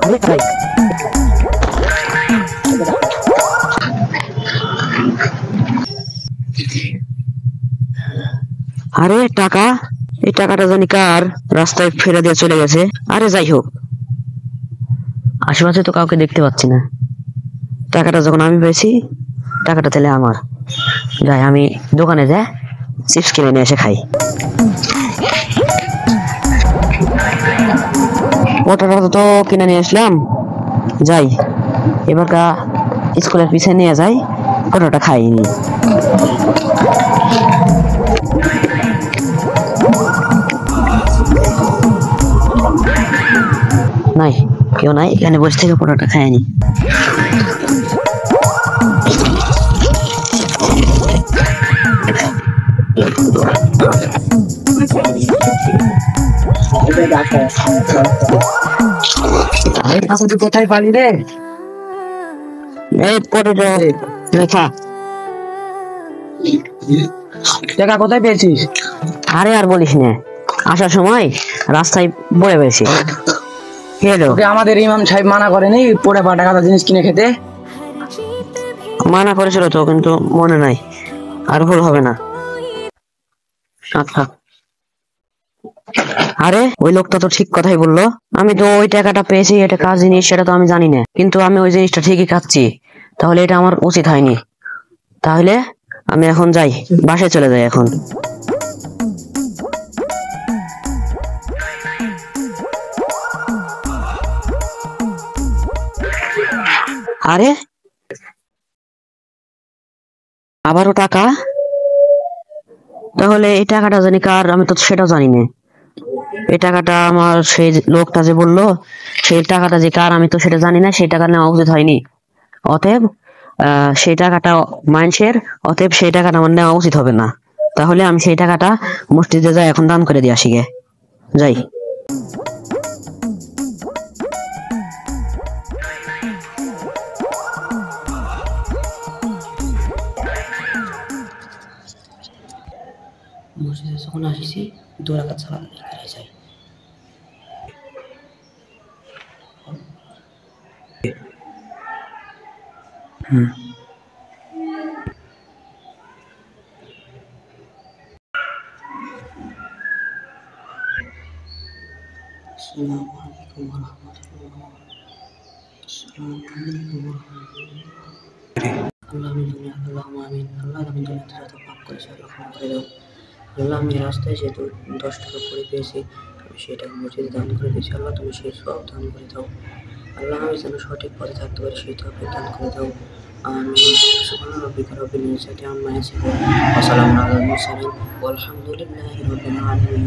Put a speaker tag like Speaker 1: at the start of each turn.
Speaker 1: আরে ভাই আরে টাকা, এই টাকাটা জানি কার, রাস্তায় ফেলে দিয়ে চলে গেছে। আরে যাই হোক, আশেপাশে তো কাউকে দেখতে পাচ্ছি না। টাকাটা যখন আমি পেয়েছি, টাকাটা তাহলে আমার। যাই, আমি দোকানে যাই চিপস কিনে নিয়ে এসে খাই। পটাটা তো কিনে নিয়ে আসলাম, যাই এবার স্কুলের পিছনে নিয়ে যাই, পটাটা খাইনি। নাই, কেউ নাই, এখানে বসে থেকে পটাটা খাইনি। কোথায় পালি রে? এই পটেটো খা। টাকা কোথায় পেয়েছিস? আরে আর বলিস না, আসার সময় রাস্তায় পড়ে পেয়েছি।
Speaker 2: আমাদের ইমাম সাহেব মানা করেনি পড়ে পা টাকা জিনিস কিনে খেতে?
Speaker 1: মানা করেছিল তো, কিন্তু মনে নাই, আর ভুল হবে না। আচ্ছা, আরে ওই লোকটা তো ঠিক কথাই বললো। আমি তো ওই টাকাটা পেয়েছি, এটা কাজ জিনিস সেটা তো আমি জানি না, কিন্তু আমি ওই জিনিসটা ঠিকই খাচ্ছি। তাহলে এটা আমার উচিত হয়নি। তাহলে আমি এখন যাই, বাসায় চলে যাই এখন। আরে আবারও টাকা, তাহলে এই টাকাটা জানি কার, আমি তো সেটা জানি না। এই টাকাটা আমার, সেই লোকটা যে বললো সেই টাকাটা যে কার, আমি তো সেটা জানি না। সেই টাকা নেওয়া উচিত হয়নি, অতএব সেই টাকাটা মানুষের, অতএব সেই টাকাটা আমার নেওয়া উচিত হবে না। তাহলে আমি সেই টাকাটা মসজিদে যাই, এখন দান করে দিয়ে আসি গে। যাই। মসজিদে যখন আসিছি, 2 রাকাত সালাত আদায় করে যাই। আসসালামু আলাইকুম ওয়া রাহমাতুল্লাহ। আসসালামু আলাইকুম ওয়া রাহমাতুল্লাহ। আল্লাহ আমি দুনিয়া, আল্লাহুম্মা আমিন। আল্লাহ আমি দুনিয়াতে যত পাপ করেছি আল্লাহ ক্ষমা করে দাও। আল্লাহ আমি রাস্তায় যেহেতু 10 টাকা করে পেয়েছি, আমি সেটা মসজিদে দান করে দিয়েছি। আল্লাহ তুমি সেই সব দান করে দাও। আল্লাহ আমি যেন সঠিক পথে থাকতে পারি, সেই তৌফিক দান করে দাও। আমিন। সুবহানা রাব্বিকা রাব্বিল ইজ্জাতি আম্মা ইয়াসিফুন ওয়া সালামুন আলাল মুরসালিন ওয়ালহামদুলিল্লাহি রাব্বিল আলামিন।